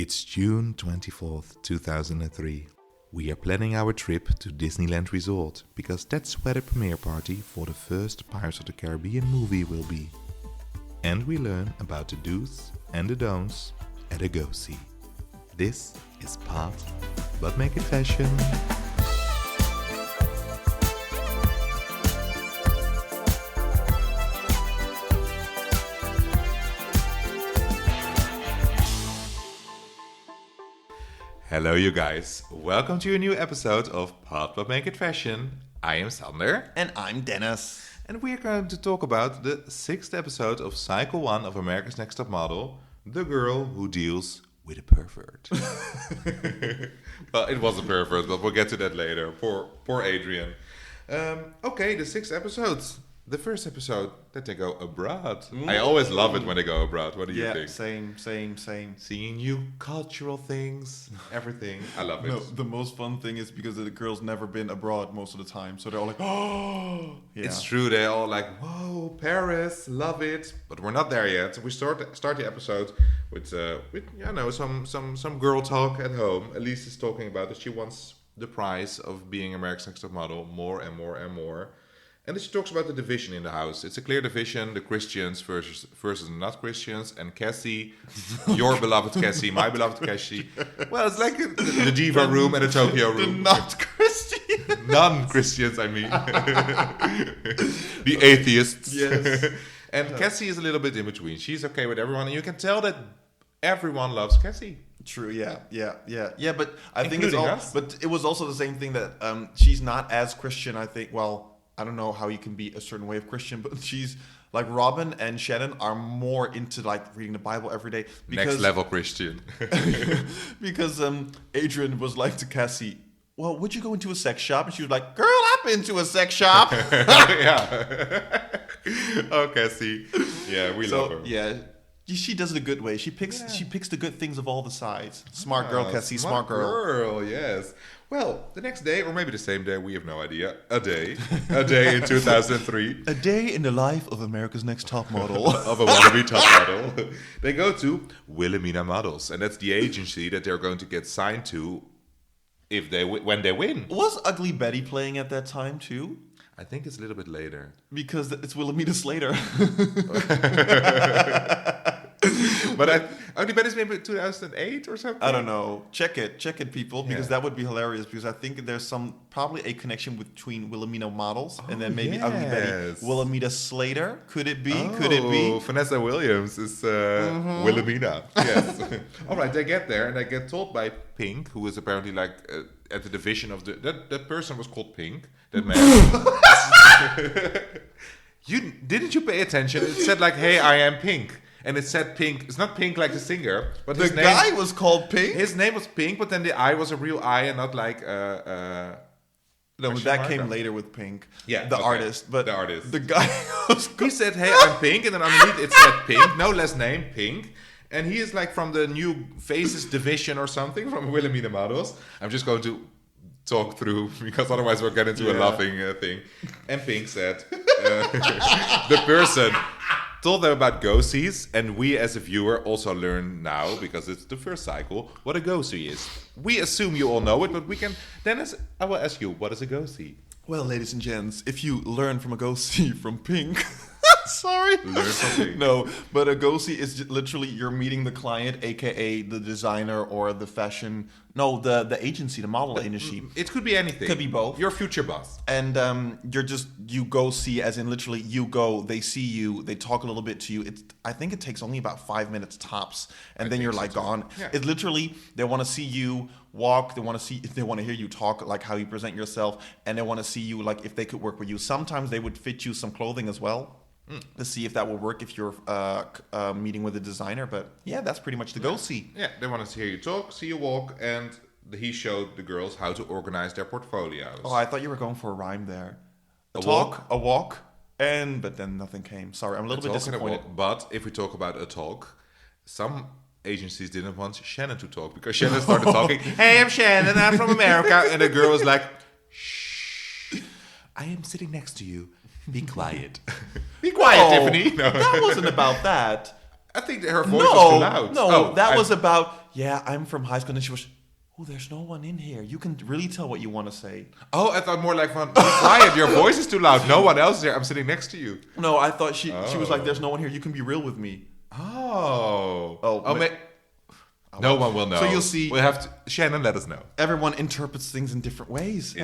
It's June 24th, 2003. We are planning our trip to Disneyland Resort because that's where the premiere party for the first Pirates of the Caribbean movie will be. And we learn about the do's and the don'ts at a go-see. This is Part But Make It Fashion. Hello you guys, welcome to a new episode of Part But Make It Fashion. I am Sander. And I'm Dennis. And we are going to talk about the 6th episode of Cycle 1 of America's Next Top Model, The Girl Who Deals with a Pervert. Well, it was a pervert, but we'll get to that later. Poor Adrianne. Okay, the 6th episode. The first episode that they go abroad. I always love it when they go abroad. What do you think? Same. Seeing new cultural things, everything. I love it. No, the most fun thing is because the girl's never been abroad most of the time. So they're all like, oh! Yeah. It's true, they're all like, whoa, Paris, love it. But we're not there yet. We start the episode with some girl talk at home. Elise is talking about that she wants the prize of being America's Next Top Model more and more and more. And then she talks about the division in the house. It's a clear division, the Christians versus the not Christians. And Cassie, your beloved Cassie, my beloved Cassie. Well, it's like the diva room and the Tokyo room. The not Christians. Non-Christians, I mean. The atheists. Yes. And Cassie is a little bit in between. She's okay with everyone. And you can tell that everyone loves Cassie. True, yeah. But I think Including us. But it was also the same thing that she's not as Christian, I think. Well, I don't know how you can be a certain way of Christian, but she's like Robin and Shannon are more into like reading the Bible every day. Next level Christian. Because Adrianne was like to Cassie, well, would you go into a sex shop? And she was like, girl, I've been to a sex shop. Yeah. Oh, Cassie. Yeah, we love her. Yeah. She does it a good way. She picks the good things of all the sides. Smart girl, Cassie. Smart girl. Yes. Well, the next day, or maybe the same day, we have no idea. A day in 2003. A day in the life of America's Next Top Model. Of a wannabe top model. They go to Wilhelmina Models, and that's the agency that they're going to get signed to when they win. Was Ugly Betty playing at that time too? I think it's a little bit later. Because it's Wilhelmina Slater. But Ugly Betty's maybe 2008 or something? I don't know. Check it, people, because that would be hilarious. Because I think there's probably a connection between Wilhelmina Models and then maybe Ugly Betty. Wilhelmina Slater, could it be? Vanessa Williams is Wilhelmina. Yes. All right, they get there and they get told by Pink, who is apparently like at the division of that person was called Pink. That man. Didn't you pay attention? It said like, "Hey, I am Pink." And it said Pink. It's not Pink like the singer, but the guy was called Pink. His name was Pink, but then the I was a real I and not like no, but that came later with Pink. Yeah, the artist. But the artist. The guy was he said, "Hey, I'm Pink," and then underneath it said Pink, no last name, Pink. And he is like from the New Faces division or something from Wilhelmina Models. I'm just going to talk through because otherwise we'll get into a laughing thing. And Pink said, the person told them about go-sees, and we as a viewer also learn now, because it's the first cycle, what a go-see is. We assume you all know it, but we can... Dennis, I will ask you, what is a go-see? Well, ladies and gents, if you learn from a go-see from Pink... Sorry. Learn something. No, but a go-see is literally you're meeting the client, a.k.a. the designer or the fashion... No, the agency, the model agency. It could be anything. Could be both. Your future boss. And you go see, as in literally you go, they see you, they talk a little bit to you. I think it takes only about 5 minutes tops, and then you're like gone. Yeah. It's literally, they want to see you walk, they want to hear you talk, like how you present yourself, and they want to see you, like if they could work with you. Sometimes they would fit you some clothing as well. To see if that will work if you're meeting with a designer. But yeah, that's pretty much the go-see. Yeah, they want to hear you talk, see you walk, and he showed the girls how to organize their portfolios. Oh, I thought you were going for a rhyme there. A walk, but then nothing came. Sorry, I'm a little bit disappointed. But if we talk about a talk, some agencies didn't want Shannon to talk because Shannon started talking, "Hey, I'm Shannon, I'm from America," and the girl was like, "Shh, I am sitting next to you. Be quiet." Be quiet, Tiffany. No. That wasn't about that. I think her voice was too loud. No, that was about, I'm from high school. And then she was, there's no one in here. You can really tell what you want to say. Oh, I thought more like, be quiet. Your voice is too loud. No one else is here. I'm sitting next to you. No, I thought she was like, there's no one here. You can be real with me. No one will know. So you'll see. We'll have to. Shannon, let us know. Everyone interprets things in different ways. It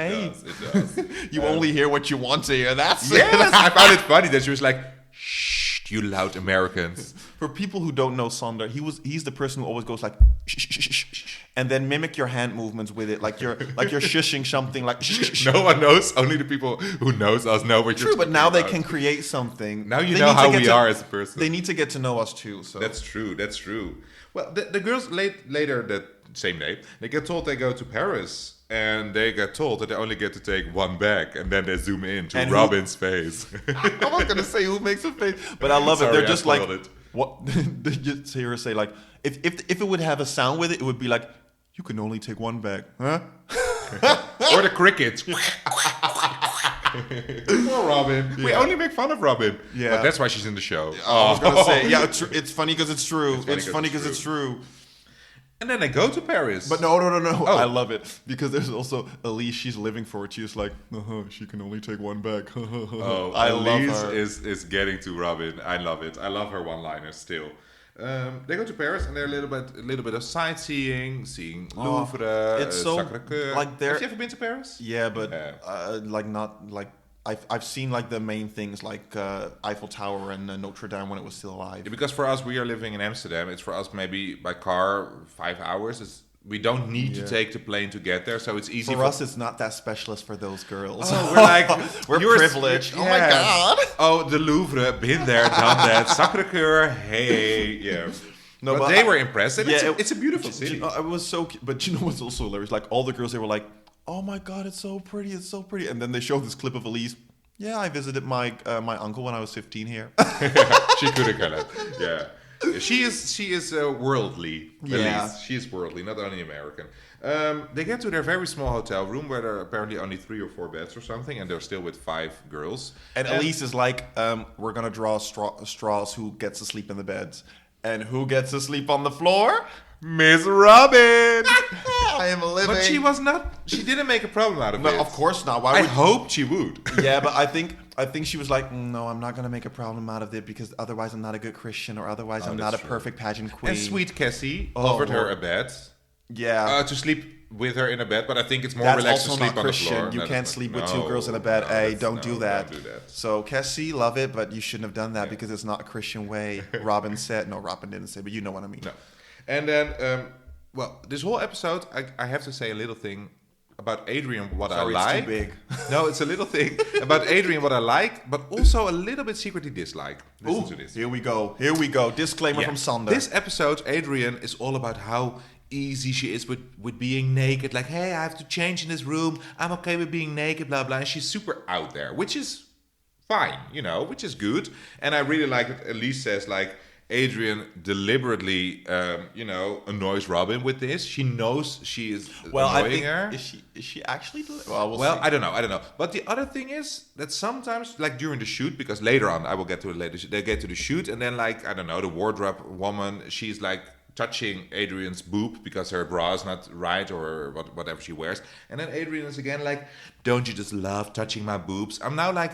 does. You only hear what you want to hear. That's it. I found it funny that she was like, shh, you loud Americans. For people who don't know Sander, he's the person who always goes like, shh, shh, shh, shh, shh, and then mimic your hand movements with it, like you're shushing something, like shh, shh, shh. No one knows. Only the people who knows us know what you're talking but now about. they can create something. Now you know how we are as a person. They need to get to know us too. So That's true. Well, the girls later that same day, they get told they go to Paris, and they get told that they only get to take one bag, and then they zoom in to Robin's face. I'm not gonna say who makes a face, but I love it. They're just like, what? They just hear her say like, if it would have a sound with it, it would be like, you can only take one bag, huh? Or the crickets. Poor Robin. Yeah. We only make fun of Robin. Yeah, but that's why she's in the show. I was gonna say, it's funny because it's true. It's funny because it's true. And then they go to Paris. But no. Oh. I love it because there's also Elise. She's living for it. She's like, she can only take one bag. I Elise love her. is getting to Robin. I love it. I love her one-liners still. They go to Paris and they're a little bit of sightseeing, seeing Louvre, it's so Sacré-Cœur. like Have you ever been to Paris? Yeah, but not like I've seen like the main things like Eiffel Tower and Notre Dame when it was still alive. Yeah, because for us, we are living in Amsterdam. It's for us maybe by car 5 hours. We don't need to take the plane to get there, so it's easy. For us, it's not that specialist for those girls. Oh, we're like, we're privileged. Oh my God. Oh, the Louvre, been there, done that. Sacré-Cœur, hey, yeah. No, but they were impressed. And it's a beautiful city. I was so, but you know what's also hilarious? Like all the girls, they were like, "Oh my God, it's so pretty, it's so pretty." And then they showed this clip of Elise. Yeah, I visited my uncle when I was 15 here. She could have kind of, yeah. She is worldly. Yeah, she is worldly, not only American. They get to their very small hotel room where there are apparently only 3 or 4 beds or something, and they're still with 5 girls. And Elise is like, "We're gonna draw straws who gets to sleep in the beds, and who gets to sleep on the floor." Miss Robin. I am living. But she was not. She didn't make a problem out of it. Of course not. I hoped she would. Yeah, but I think she was like, no, I'm not going to make a problem out of it because otherwise I'm not a good Christian or otherwise I'm not a perfect pageant queen. And sweet Cassie offered her a bed. Yeah. To sleep with her in a bed, but I think it's more That's relaxed to also sleep not on the Christian. floor. You can't sleep with 2 girls in a bed. Hey, don't do that. Don't do that. So Cassie, love it, but you shouldn't have done that because it's not a Christian way. Robin said. No, Robin didn't say, but you know what I mean. No. And then, this whole episode, I have to say a little thing about Adrianne, what I like. It's too big. No, it's a little thing about Adrianne, what I like, but also a little bit secretly dislike. Listen to this. Here we go. Disclaimer from Sander. This episode, Adrianne is all about how easy she is with being naked. Like, hey, I have to change in this room. I'm okay with being naked, blah, blah. And she's super out there, which is fine, which is good. And I really like that Elise says, like, Adrianne deliberately, annoys Robin with this. She knows she is annoying her. Is she actually? Well, I don't know. But the other thing is that sometimes, like during the shoot, because later on, I will get to it later. They get to the shoot, and then like I don't know, the wardrobe woman, she's like touching Adrianne's boob because her bra is not right or whatever she wears, and then Adrianne is again like, "Don't you just love touching my boobs?" I'm now like,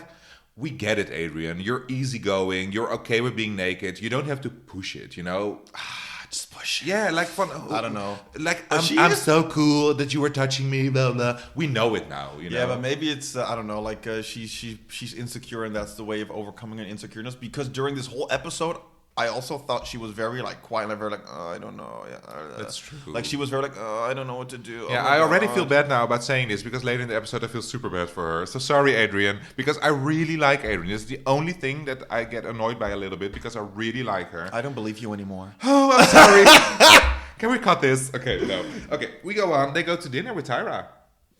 we get it, Adrianne. You're easygoing. You're okay with being naked. You don't have to push it, Just push it. Yeah, like fun. I don't know. Like, I'm so cool that you were touching me, blah, blah. We know it now, Yeah, but maybe it's, I don't know, like she's insecure and that's the way of overcoming an insecureness. Because during this whole episode, I also thought she was very like quiet and very like, I don't know. Yeah, that's true. Like she was very like, I don't know what to do. Yeah, I already feel bad now about saying this because later in the episode I feel super bad for her. So sorry, Adrianne, because I really like Adrianne. It's the only thing that I get annoyed by a little bit because I really like her. I don't believe you anymore. Oh, I'm sorry. Can we cut this? Okay, no. Okay, we go on. They go to dinner with Tyra.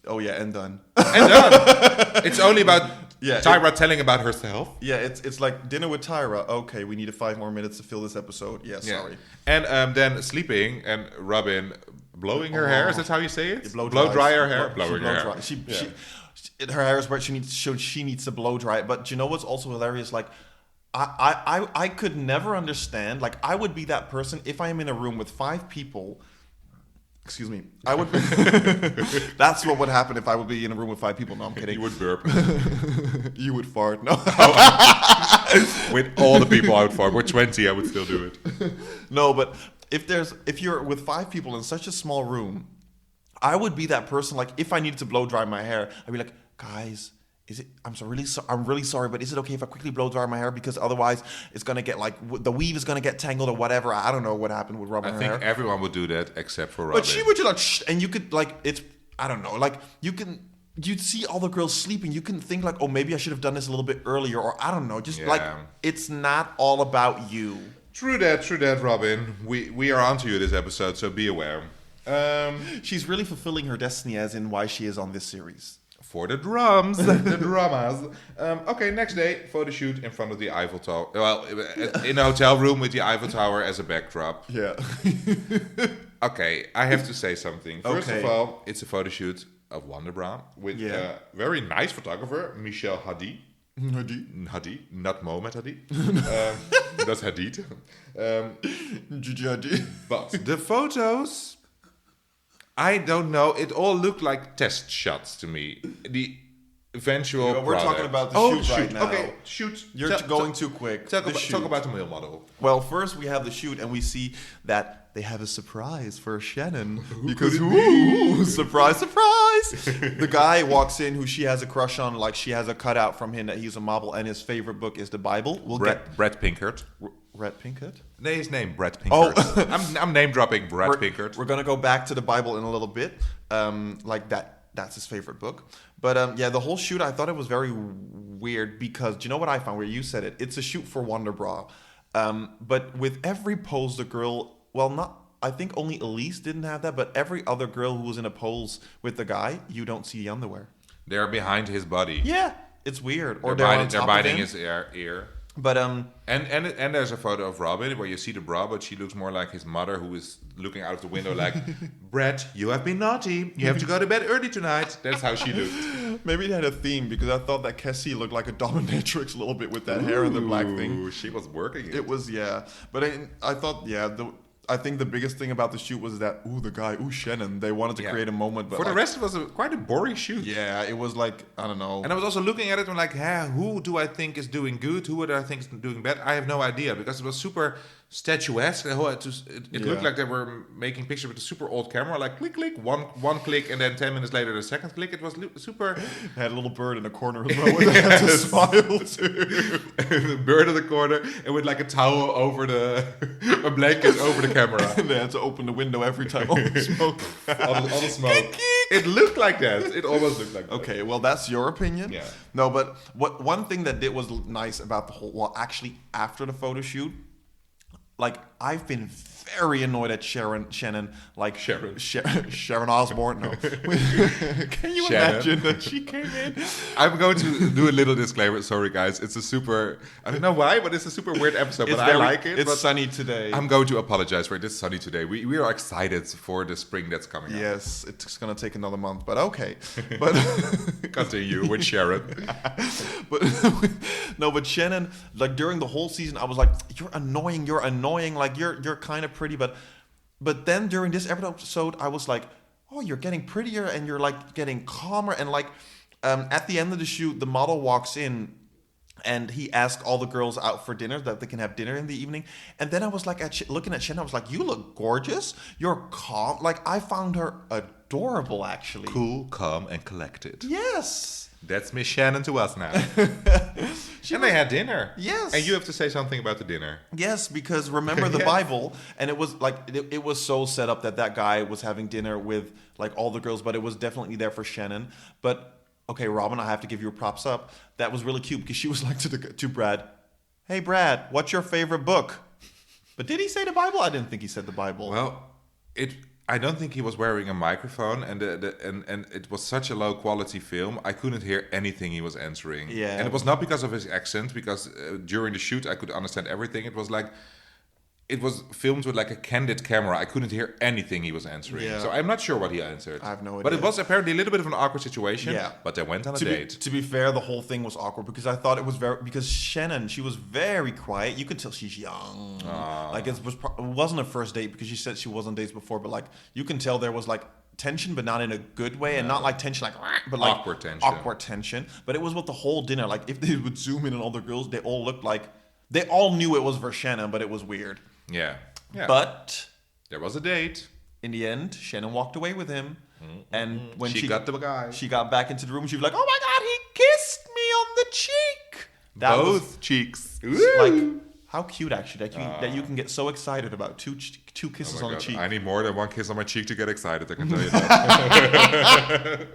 Oh yeah, and done. And done. It's only about Tyra telling about herself. Yeah, it's like dinner with Tyra. Okay, we need 5 more minutes to fill this episode. Yeah, sorry. And then sleeping and Robin blowing her hair. Is that how you say it? Blow dry her hair. Blowing her hair. Her hair is where she needs to blow dry it. But you know what's also hilarious? Like, I could never understand. Like, I would be that person if I am in a room with 5 people. Excuse me. I would. That's what would happen if I would be in a room with 5 people. No, I'm kidding. You would burp. You would fart. No. With all the people I would fart. With 20, I would still do it. No, but if you're with 5 people in such a small room, I would be that person. Like, if I needed to blow dry my hair, I'd be like, guys. I'm really sorry, but is it okay if I quickly blow dry my hair, because otherwise it's gonna get like the weave is gonna get tangled or whatever. I don't know what happened with Robin. I think everyone would do that except for Robin. But she would do like, shh, and you could like I don't know, like you'd see all the girls sleeping. You can think like, oh, maybe I should have done this a little bit earlier, or I don't know. Just like, it's not all about you. True that, Robin. We are onto you this episode, so be aware. She's really fulfilling her destiny, as in why she is on this series. For the drums, the dramas. Okay, next day, photo shoot in front of the Eiffel Tower. Well, in a hotel room with the Eiffel Tower as a backdrop. Yeah. Okay, I have to say something. First of all, it's a photo shoot of Wonderbra with a very nice photographer, Michel Hadi. Hadi, not Mohamed Hadi. That's Hadid. Gigi Hadid. But the photos... I don't know. It all looked like test shots to me. The eventual we're product. talking about the shoot right now. Okay, shoot. You're going too quick. Talk about the male model. Well, first we have the shoot, and we see that they have a surprise for Shannon. Because, surprise, surprise! The guy walks in who she has a crush on, like she has a cutout from him that he's a model, and his favorite book is the Bible. Brad Pinkert. Brad Pinkert? His name, Brad Pinkert. Oh. I'm name dropping Brad Pinkert. We're gonna go back to the Bible in a little bit. Like that's his favorite book. But the whole shoot, I thought it was very weird because, do you know what I found? Where you said it, it's a shoot for Wonderbra. But with every pose, the girl, I think only Elise didn't have that, but every other girl who was in a pose with the guy, you don't see the underwear. They're behind his body. Yeah, it's weird. Or they're biting his ear. But and there's a photo of Robin where you see the bra, but she looks more like his mother, who is looking out of the window like, Brett, you have been naughty. You have to go to bed early tonight. That's how she looked. Maybe it had a theme, because I thought that Cassie looked like a dominatrix a little bit with that hair and the black thing. She was working it. It was, yeah. But I thought, I think the biggest thing about the shoot was that, the guy, Shannon. They wanted to create a moment. But for the rest, it was quite a boring shoot. Yeah, it was like, I don't know. And I was also looking at it and like, who do I think is doing good? Who do I think is doing bad? I have no idea, because it was super statuesque. It looked like they were making pictures with a super old camera, like click, click, one click, and then 10 minutes later the second click. It was super. It had a little bird in the corner as well. With had to smile too. The bird in the corner, and with like a towel over a blanket over the camera. And they had to open the window every time. All the smoke. all the smoke. It looked like that. It almost looked like that. Okay, well, that's your opinion. Yeah. No, but one thing that was nice about the whole, actually after the photo shoot, like, I've been very annoyed at Shannon, like Sharon Osbourne. No, can you imagine that she came in? I'm going to do a little disclaimer. Sorry, guys. It's a super. I don't know why, but it's a super weird episode. I like it. It's sunny today. I'm going to apologize for it. It's sunny today. We are excited for the spring that's coming. Yes, it's gonna take another month, but okay. But continue with Sharon. But Shannon, like during the whole season, I was like, you're annoying. Like you're kind of pretty, but then during this episode, I was like, oh, you're getting prettier and you're like getting calmer, and like at the end of the shoot, the model walks in and he asked all the girls out for dinner that they can have dinner in the evening, and then I was like looking at Shannon, I was like, you look gorgeous, you're calm. Like, I found her adorable, actually. Cool, calm, and collected. Yes. That's Miss Shannon to us now. They had dinner. Yes. And you have to say something about the dinner. Yes, because remember the Bible, and it was like, it was so set up that guy was having dinner with like all the girls, but it was definitely there for Shannon. But okay, Robin, I have to give you props up. That was really cute, because she was like to Brad, hey Brad, what's your favorite book? But did he say the Bible? I didn't think he said the Bible. Well, I don't think he was wearing a microphone, and it was such a low quality film. I couldn't hear anything he was answering. Yeah. And it was not because of his accent, because during the shoot I could understand everything. It was like it was filmed with like a candid camera. I couldn't hear anything he was answering. Yeah. So I'm not sure what he answered. I have no idea. But it was apparently a little bit of an awkward situation. Yeah. But they went on a To date. be fair, the whole thing was awkward because I thought it was because Shannon, she was very quiet. You could tell she's young. Like it wasn't a first date because she said she was on dates before, but like you can tell there was like tension, but not in a good way, and not like tension like, but like awkward tension. But it was with the whole dinner. Like if they would zoom in on all the girls, they all looked like they all knew it was for Shannon, but it was weird. Yeah. Yeah. But there was a date. In the end, Shannon walked away with him. And when she got the guy. She got back into the room, she was like, "Oh my God, he kissed me on the cheek." Both cheeks. Like, how cute actually that you can get so excited about two kisses on the cheek. I need more than one kiss on my cheek to get excited, I can tell you that.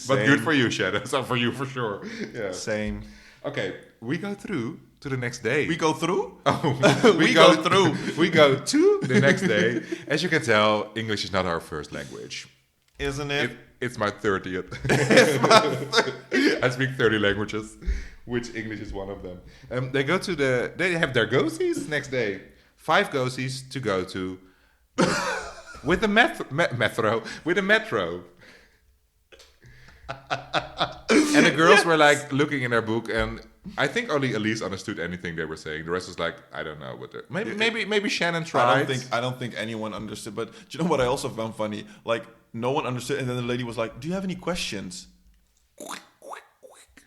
But good for you, Shannon. So for you for sure. Yeah. Same. Okay, we go through to the next day. We go through? Oh, we go through. We go to the next day. As you can tell, English is not our first language. Isn't it? It's my 30th. I speak 30 languages, which English is one of them. They have their go-sees next day. 5 go-sees to go to with the metro. And the girls were like looking in their book, and I think only Elise understood anything they were saying. The rest was like, I don't know what they're... Maybe Shannon tried. I don't think anyone understood. But do you know what I also found funny? Like, no one understood, and then the lady was like, "Do you have any questions?"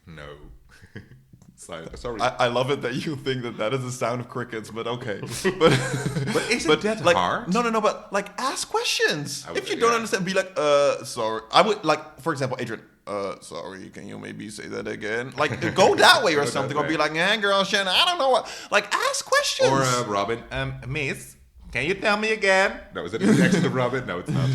No. Sorry. I love it that you think that is the sound of crickets, but okay. But isn't that like, hard? No, but like ask questions. If you don't understand, be like, sorry. I would like, for example, Adrian, sorry, can you maybe say that again? Like, go that way or something, or be like, girl, Shannon, I don't know what. Like, ask questions. Or Robin, Miss, can you tell me again? No, is that the accent of Robin? No, it's not.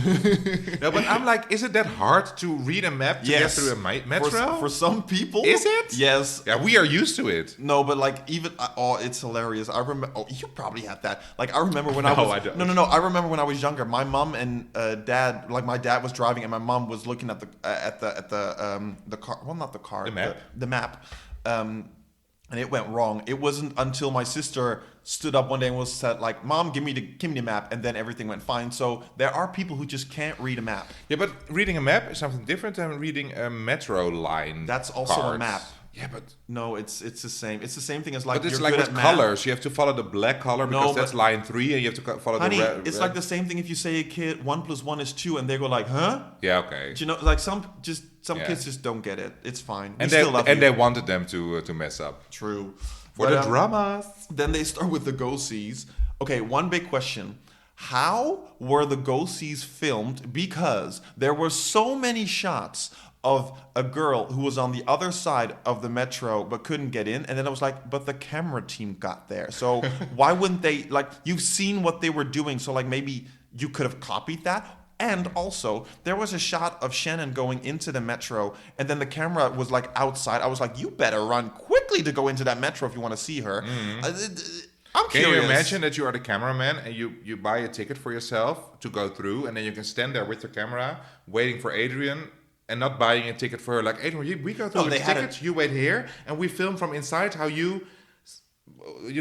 No, but I'm like, is it that hard to read a map to get through a metro? For some people. Is it? Yes. Yeah, we are used to it. No, but like even, it's hilarious. I remember, you probably had that. Like I remember when I was, I don't. No. I remember when I was younger, my mom and dad, like my dad was driving and my mom was looking at the car, well, not the car. The map. And it went wrong. It wasn't until my sister stood up one day and was said like, "Mom, give me the map," and then everything went fine. So there are people who just can't read a map. Yeah, but reading a map is something different than reading a metro line. That's also a map. Yeah, but no, it's the same. It's the same thing as like. But it's like with colors. You have to follow the black color because that's line 3, and you have to follow the red. It's like the same thing if you say a kid 1 + 1 is 2, and they go like, "Huh?" Yeah, okay. Do you know, like some kids just don't get it. It's fine. They wanted them to mess up. True. For the dramas. Then they start with the go-sees. Okay, one big question. How were the go-sees filmed? Because there were so many shots of a girl who was on the other side of the metro but couldn't get in, and then I was like, but the camera team got there, so why wouldn't they, like, you've seen what they were doing, so like maybe you could have copied that. And also there was a shot of Shannon going into the metro, and then the camera was like outside. I was like, you better run quickly to go into that metro if you want to see her. I'm curious. Can you imagine that you are the cameraman and you buy a ticket for yourself to go through, and then you can stand there with your camera waiting for Adrianne, and not buying a ticket for her, like, Adrianne, we go through the tickets, you wait here, and we film from inside how you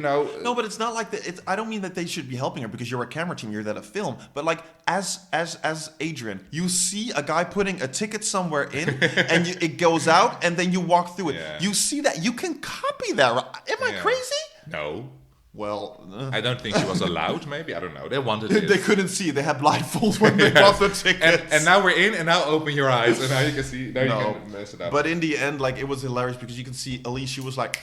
know. No, but it's not like that. I don't mean that they should be helping her because you're a camera team, you're there to film. But like, as Adrianne, you see a guy putting a ticket somewhere in, and it goes out, and then you walk through it. Yeah. You see that, you can copy that. Am I crazy? No. Well, I don't think she was allowed. Maybe, I don't know. They wanted it. They couldn't see. They had blindfolds when they bought the tickets. And now we're in, and now open your eyes, and now you can see. Now you can mess it up. But in the end, like, it was hilarious because you can see Elise. She was like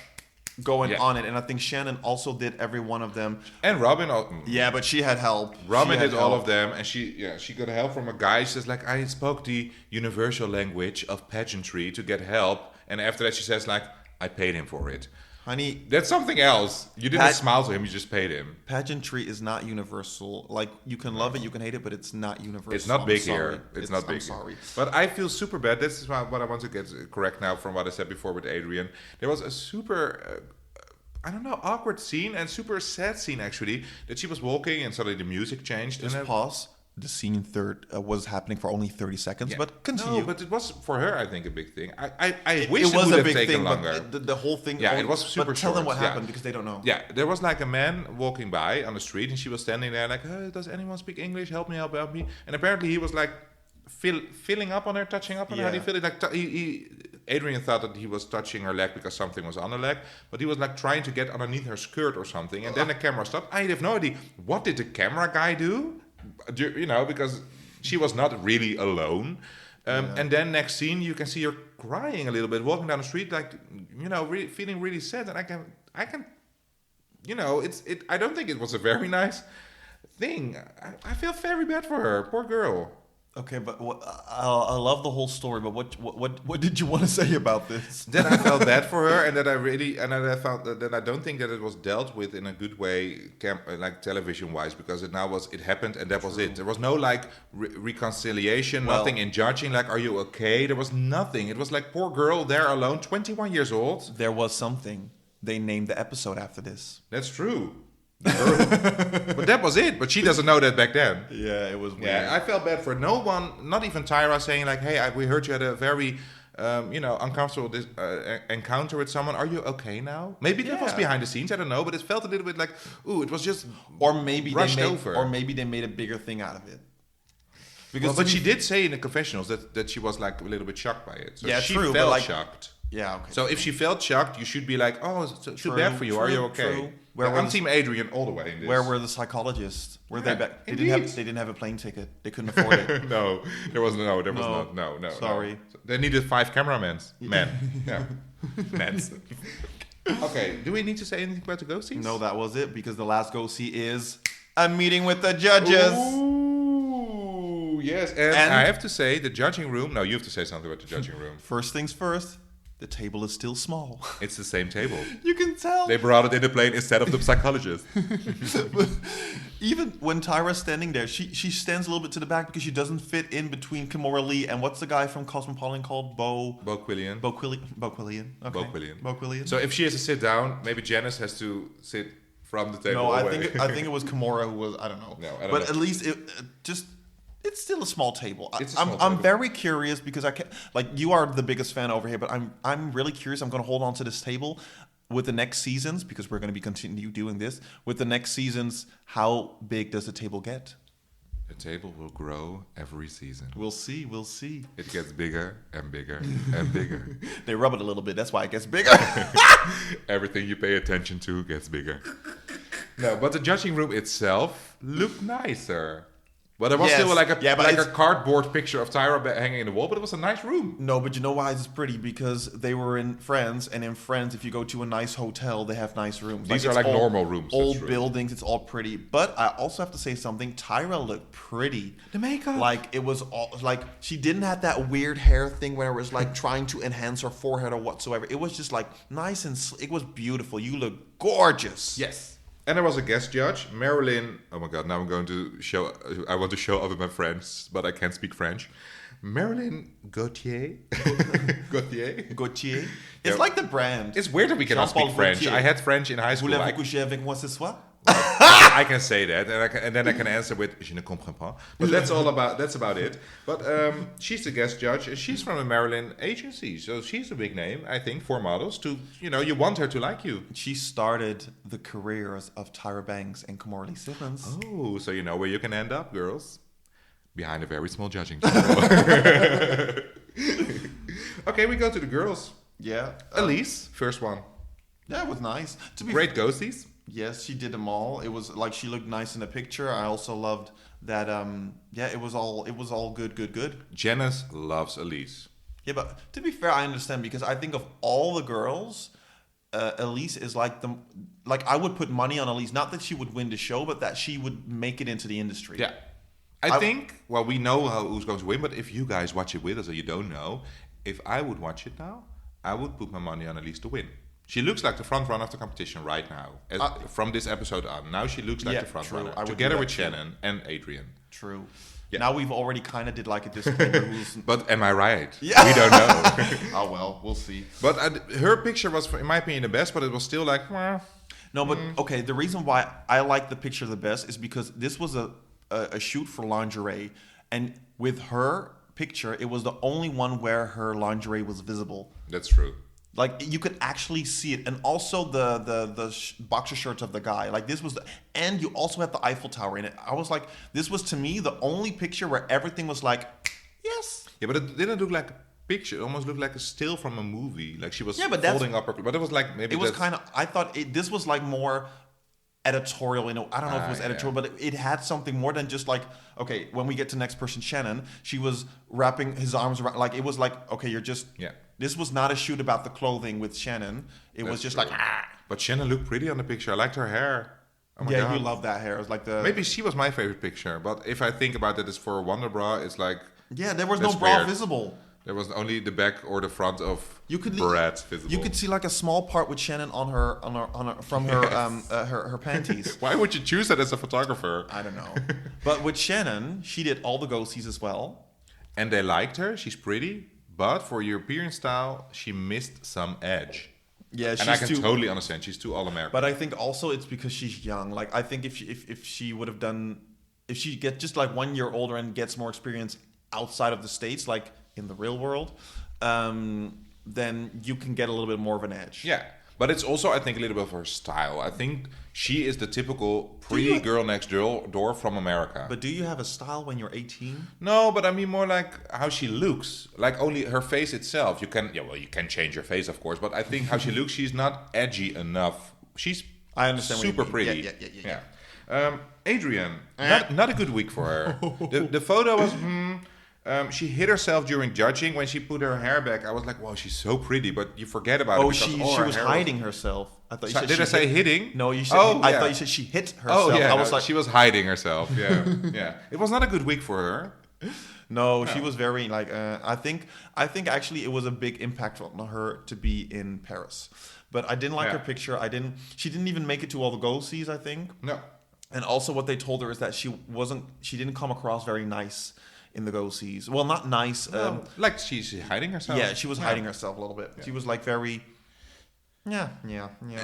going on it, and I think Shannon also did every one of them. And Robin. Yeah, but she had help. Robin did all of them, and she got help from a guy. She says like, I spoke the universal language of pageantry to get help, and after that she says like, I paid him for it. Honey, that's something else. You didn't smile to him, you just paid him. Pageantry is not universal. Like, you can love it, you can hate it, but it's not universal. It's not big here. It's not big. I'm sorry. But I feel super bad. This is what I want to get correct now from what I said before with Adrianne. There was a super, awkward scene and super sad scene, actually, that she was walking and suddenly the music changed. Just pause. the scene was happening for only 30 seconds. But continue. No, but it was for her, I think, a big thing. I wish it was would a have big taken thing, longer. but the whole thing. Yeah, it was super But tell them short, what happened because they don't know. Yeah, there was like a man walking by on the street, and she was standing there like, oh, does anyone speak English? Help me, help me. And apparently he was like feeling up on her, touching up on her. How do you feel it? Like Adrianne thought that he was touching her leg because something was on her leg, but he was like trying to get underneath her skirt or something. And then the camera stopped. I have no idea. What did the camera guy do? You know, because she was not really alone. And then next scene, you can see her crying a little bit, walking down the street, like, you know, feeling really sad. And I can, you know, I don't think it was a very nice thing. I feel very bad for her, poor girl. Okay, but I love the whole story. But what did you want to say about this? Then I felt bad for her, and that I found that I don't think that it was dealt with in a good way, like television wise, because it happened and that was it. There was no like reconciliation, nothing in judging. Like, are you okay? There was nothing. It was like poor girl there alone, 21 years old. There was something. They named the episode after this. That's true. But that was it. But she doesn't know that back then. Yeah, it was weird. Yeah, I felt bad for no one, not even Tyra, saying like, "Hey, we heard you had a very, uncomfortable encounter with someone. Are you okay now?" Maybe that was behind the scenes. I don't know, but it felt a little bit like, ooh, it was just rushed over. Or maybe they made a bigger thing out of it. Because but she did say in the confessionals that she was like a little bit shocked by it. So she felt shocked. Yeah, okay. So if she felt shocked, you should be like, "Oh, it's too bad for you. Are you okay?" True. I'm Team Adrianne all the way in this. Where were the psychologists? Were they back? They didn't have a plane ticket. They couldn't afford it. No, there was not. No. Sorry. No. They needed 5 cameramen. Men. Yeah. Men. Okay. Do we need to say anything about the ghosties? No, that was it, because the last ghostie is a meeting with the judges. Ooh, yes. And I have to say, the judging room. No, you have to say something about the judging room. First things first. The table is still small. It's the same table. You can tell. They brought it in the plane instead of the psychologist. Even when Tyra's standing there, she stands a little bit to the back because she doesn't fit in between Kimora Lee and what's the guy from Cosmopolitan called? Bo Quillian. Okay. Bo Quillian. So if she has to sit down, maybe Janice has to sit from the table. No, away. I think it was Kimora who was. I don't know. No, I don't but know. At least it's still a small table. I'm I'm very curious because I can't, like, you are the biggest fan over here, but I'm really curious. I'm going to hold on to this table with the next seasons, because we're going to be continue doing this with the next seasons. How big does the table get? The table will grow every season. We'll see. It gets bigger and bigger and bigger. They rub it a little bit. That's why it gets bigger. Everything you pay attention to gets bigger. No, but the judging room itself looked nicer. But there was still like a cardboard picture of Tyra hanging in the wall, but it was a nice room. No, but you know why it's pretty? Because they were in Friends, and in Friends, if you go to a nice hotel, they have nice rooms. These are like normal rooms. Old buildings, it's all pretty. But I also have to say something. Tyra looked pretty. The makeup. Like, it was all, like, she didn't have that weird hair thing where it was like trying to enhance her forehead or whatsoever. It was just like nice and it was beautiful. You look gorgeous. Yes. And there was a guest judge, Marilyn. Oh my God! Now I want to show other my friends, but I can't speak French. Marilyn Gauthier. Gauthier. It's like the brand. It's weird that we cannot speak French. I had French in high school. Voulez-vous coucher avec moi ce soir? I can say that, and then I can answer with "Je ne comprends pas." But that's about it. But she's the guest judge. She's from a Maryland agency, so she's a big name, I think, for models. You want her to like you. She started the careers of Tyra Banks and Kimora Lee Simmons. Oh, so you know where you can end up, girls? Behind a very small judging table. Okay, we go to the girls. Yeah, Elise, first one. Yeah, it was nice. Great ghosties. Yes, she did them all. It was like she looked nice in the picture. I also loved that. It was all good. Janice loves Elise. Yeah, but to be fair, I understand, because I think of all the girls, Elise is like I would put money on Elise. Not that she would win the show, but that she would make it into the industry. Yeah, I think. Well, we know who's going to win, but if you guys watch it with us or you don't know, if I would watch it now, I would put my money on Elise to win. She looks like the front runner of the competition right now. From this episode on. Now she looks like the front runner. Together with Shannon and Adrianne. True. Yeah. Now we've already kind of did like a disclaimer. But am I right? Yeah. We don't know. Oh, well, we'll see. But her picture was, in my opinion, the best, but it was still like... No, but okay, the reason why I like the picture the best is because this was a shoot for lingerie, and with her picture, it was the only one where her lingerie was visible. That's true. Like you could actually see it, and also the boxer shorts of the guy. Like this was, and you also had the Eiffel Tower in it. I was like, this was to me the only picture where everything was like, yes. Yeah, but it didn't look like a picture. It almost looked like a still from a movie. Like she was holding up her. But it was like maybe it was kind of. I thought this was like more editorial. You know, I don't know if it was editorial, but it had something more than just like, okay, when we get to next person, Shannon, she was wrapping his arms around. Like it was like, okay, you're just This was not a shoot about the clothing with Shannon. It was just like, But Shannon looked pretty on the picture. I liked her hair. Oh my God. You love that hair. It was like maybe she was my favorite picture. But if I think about it as for a Wonder Bra, it's like there was no bra visible. There was only the back or the front of Brad visible. You could see like a small part with Shannon on her from her panties. Why would you choose that as a photographer? I don't know. But with Shannon, she did all the ghosties as well. And they liked her. She's pretty. But for European style, she missed some edge. Yeah, and I can totally understand. She's too all-American. But I think also it's because she's young. Like I think if she would have done, if she gets just like 1 year older and gets more experience outside of the States, like in the real world, then you can get a little bit more of an edge. Yeah. But it's also, I think, a little bit of her style. I think she is the typical pretty girl next door from America. But do you have a style when you're 18? No, but I mean more like how she looks. Like only her face itself. You can change your face, of course. But I think how she looks, she's not edgy enough. She's super pretty. Yeah. Adrianne, not a good week for her. The photo was... she hit herself during judging when she put her hair back. I was like, "Wow, she's so pretty," but you forget about it. Oh, she was hiding herself. I thought you said. Did I say hitting? No, you said. I thought you said she hit herself. Oh yeah, I was like, she was hiding herself. Yeah, yeah. It was not a good week for her. No, she was very like. I think actually it was a big impact on her to be in Paris, but I didn't like her picture. She didn't even make it to all the go-sees, I think. No. And also, what they told her is that she didn't come across very nice in the go-sees. Well, not nice. Like she's hiding herself. Yeah, she was hiding herself a little bit. Yeah. She was like very... Yeah.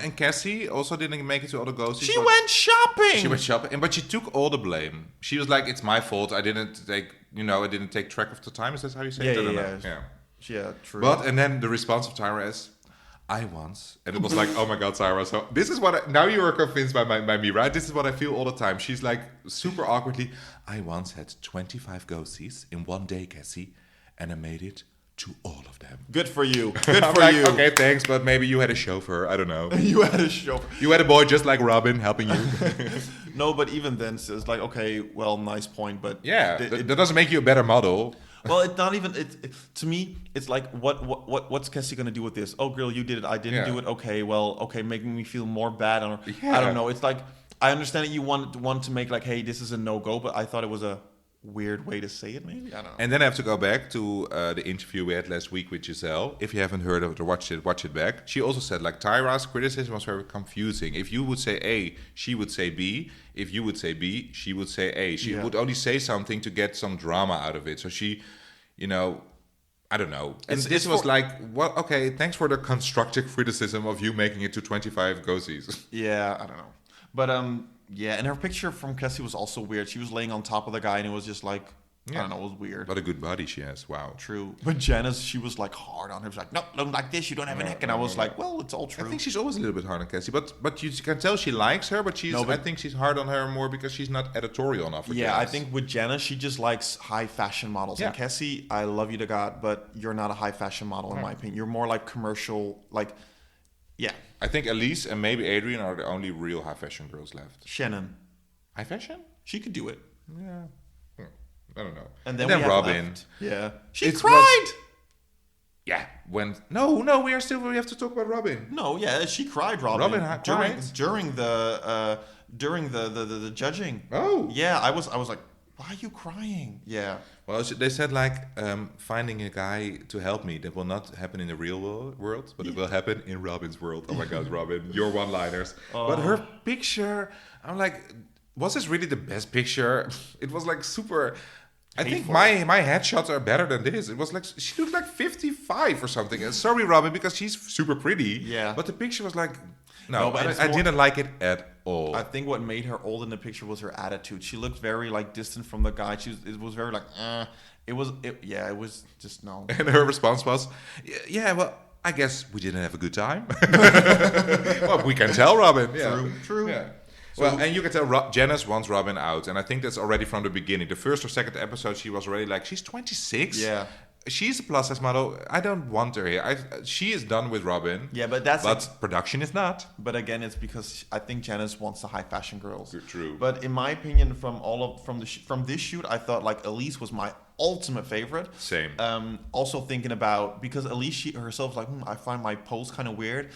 And Cassie also didn't make it to all the go-sees. She went shopping, but she took all the blame. She was like, "It's my fault. I didn't take track of the time." Is that how you say it? Yeah, true. But and then the response of Tyra is, "I once," and it was like, "Oh my God, Tyra." So this is what now you are convinced by me, right? This is what I feel all the time. She's like super awkwardly. "I once had 25 go-sees in one day, Cassie, and I made it to all of them." Good for you. Good for you. Okay, thanks, but maybe you had a chauffeur. I don't know. You had a chauffeur. You had a boy just like Robin helping you. No, but even then, it's like, okay, well, nice point, but yeah, that doesn't make you a better model. Well, it's not even. To me, it's like, what's Cassie gonna do with this? Oh, girl, you did it. I didn't do it. Okay, making me feel more bad. I don't know. It's like, I understand that you want to make like, hey, this is a no-go, but I thought it was a weird way to say it. Maybe I don't know. And then I have to go back to the interview we had last week with Giselle. If you haven't heard of it or watch it back. She also said like Tyra's criticism was very confusing. If you would say A, she would say B. If you would say B, she would say A. She would only say something to get some drama out of it. So she, I don't know. And this was like, well, okay, thanks for the constructive criticism of you making it to 25 go-sees. Yeah, I don't know. But and her picture from Cassie was also weird. She was laying on top of the guy, and it was just like, I don't know, it was weird. What a good body she has. Wow. True. But Janice, she was like hard on her. She was like, no, don't like this. You don't have a neck. And I was like, well, it's all true. I think she's always a little bit hard on Cassie, but you can tell she likes her. But I think she's hard on her more because she's not editorial enough. Yeah, I think with Janice, she just likes high fashion models. Yeah. And Cassie, I love you to God, but you're not a high fashion model in my opinion. You're more like commercial, like. Yeah. I think Elise and maybe Adrianne are the only real high fashion girls left. Shannon. High fashion? She could do it. Yeah. I don't know. And then Robin. Left. Yeah. She cried. Yeah. No, we have to talk about Robin. No, yeah, she cried, Robin. During the judging. Oh. Yeah, I was like, why are you crying? Yeah. Well, they said like finding a guy to help me. That will not happen in the real world, but it will happen in Robin's world. Oh my God, Robin, your one-liners. But her picture, I'm like, was this really the best picture? It was like super. I think my headshots are better than this. It was like she looked like 55 or something. And sorry, Robin, because she's super pretty. Yeah. But the picture was like, I didn't like it at all. I think what made her old in the picture was her attitude. She looked very like distant from the guy. It was very like, it was just no. And her response was, yeah, well, I guess we didn't have a good time. Well, we can tell Robin. Yeah. True. Yeah. Well, and you can tell Janice wants Robin out. And I think that's already from the beginning. The first or second episode, she was already like, she's 26. Yeah. She's a plus size model. I don't want her here. She is done with Robin. Yeah, but production is not. But again, it's because I think Janice wants the high fashion girls. True. But in my opinion, from this shoot, I thought like Elise was my ultimate favorite. Same. Also thinking about, because Elise herself is like, I find my pose kind of weird.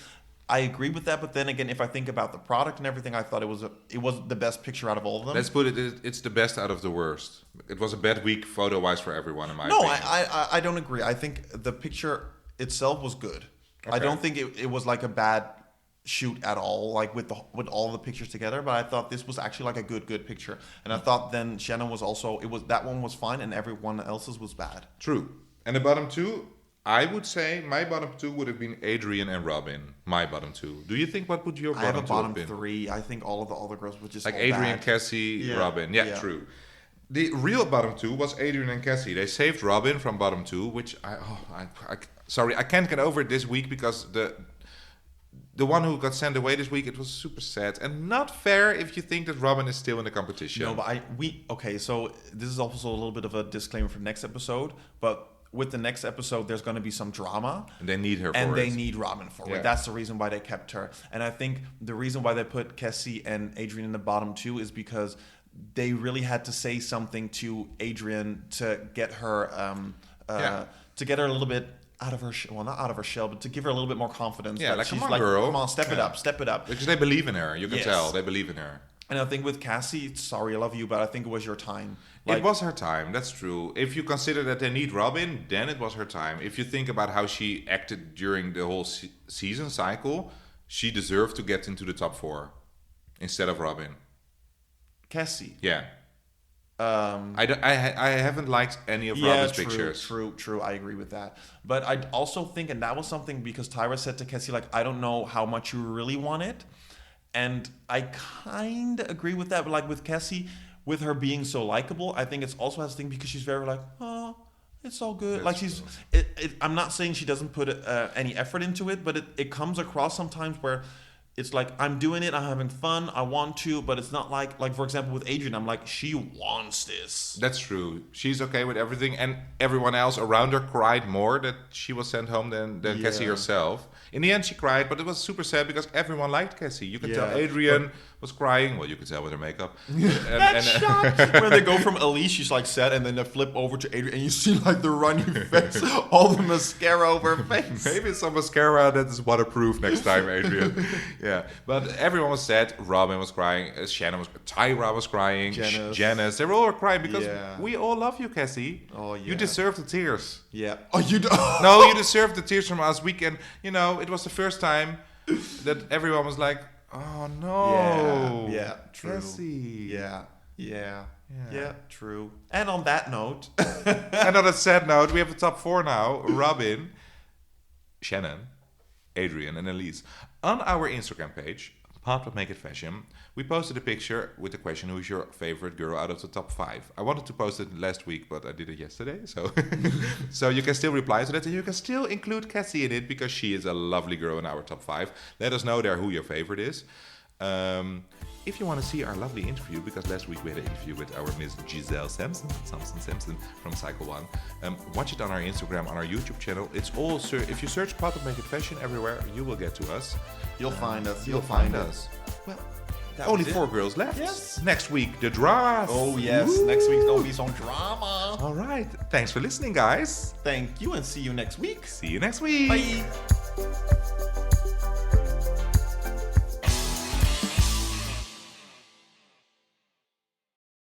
I agree with that, but then again, if I think about the product and everything, I thought it was the best picture out of all of them. Let's put it's the best out of the worst. It was a bad week photo-wise for everyone, in my opinion. No, I don't agree. I think the picture itself was good. Okay. I don't think it was like a bad shoot at all, like with all the pictures together, but I thought this was actually like a good picture. And I thought then Shannon was also, that one was fine and everyone else's was bad. True. And the bottom two, I would say my bottom two would have been Adrianne and Robin. My bottom two. Do you think what would your bottom two have been? I have a bottom three. I think all of the other girls were just like all Adrianne, bad. Cassie, Robin. Yeah, true. The real bottom two was Adrianne and Cassie. They saved Robin from bottom two, which sorry, I can't get over it this week because the one who got sent away this week, it was super sad and not fair if you think that Robin is still in the competition. No, but okay, so this is also a little bit of a disclaimer for next episode, but with the next episode, there's going to be some drama. And they need her for it. And they need Robin for it. That's the reason why they kept her. And I think the reason why they put Cassie and Adrianne in the bottom two is because they really had to say something to Adrianne to get her a little bit out of her not out of her shell, but to give her a little bit more confidence. Yeah, like, come on, girl. Come on, step it up. Because they believe in her. You can tell. They believe in her. And I think with Cassie, sorry, I love you, but I think it was your time. It was her time, that's true. If you consider that they need Robin, then it was her time. If you think about how she acted during the whole season cycle, she deserved to get into the top 4 instead of Robin. Cassie? Yeah. I haven't liked any of Robin's pictures. True. I agree with that. But I also think, and that was something because Tyra said to Cassie, like, I don't know how much you really want it. And I kind of agree with that. But like with Cassie, with her being so likable, I think it's also has a thing because she's very like, oh, it's all good. That's like I'm not saying she doesn't put any effort into it, but it comes across sometimes where it's like, I'm doing it, I'm having fun, I want to, but it's not like for example with Adrianne, I'm like, she wants this. That's true. She's okay with everything, and everyone else around her cried more that she was sent home than Cassie herself. In the end, she cried, but it was super sad because everyone liked Cassie. You could tell Adrianne was crying. Well, you could tell with her makeup. When they go from Elise, she's like sad, and then they flip over to Adrianne, and you see like the runny face, all the mascara over her face. Maybe some mascara that is waterproof next time, Adrianne. Yeah, but everyone was sad. Robin was crying. Shannon Tyra was crying. Janice. They were all crying because we all love you, Cassie. Oh yeah. You deserve the tears. Yeah. Oh, you do. No, you deserve the tears from us. We can. It was the first time that everyone was like, oh no. Yeah. True. Cassie. Yeah, true. And on that note, and on a sad note, we have the top 4 now: Robin, Shannon, Adrianne, and Elise. On our Instagram page, Pop Make It Fashion, we posted a picture with the question, who is your favorite girl out of the top 5? I wanted to post it last week, but I did it yesterday. So so you can still reply to that, and you can still include Cassie in it because she is a lovely girl in our top 5. Let us know there who your favorite is. If you want to see our lovely interview, because last week we had an interview with our Miss Giselle Sampson from Cycle One. Watch it on our Instagram, on our YouTube channel. It's all if you search Pop Make It Fashion everywhere, you will get to us. You'll find us. You'll find us. Well, only 4 girls left. Yes. Next week, the dramas. Oh yes. Woo. Next week's gonna be some drama. All right. Thanks for listening, guys. Thank you, and see you next week. See you next week. Bye.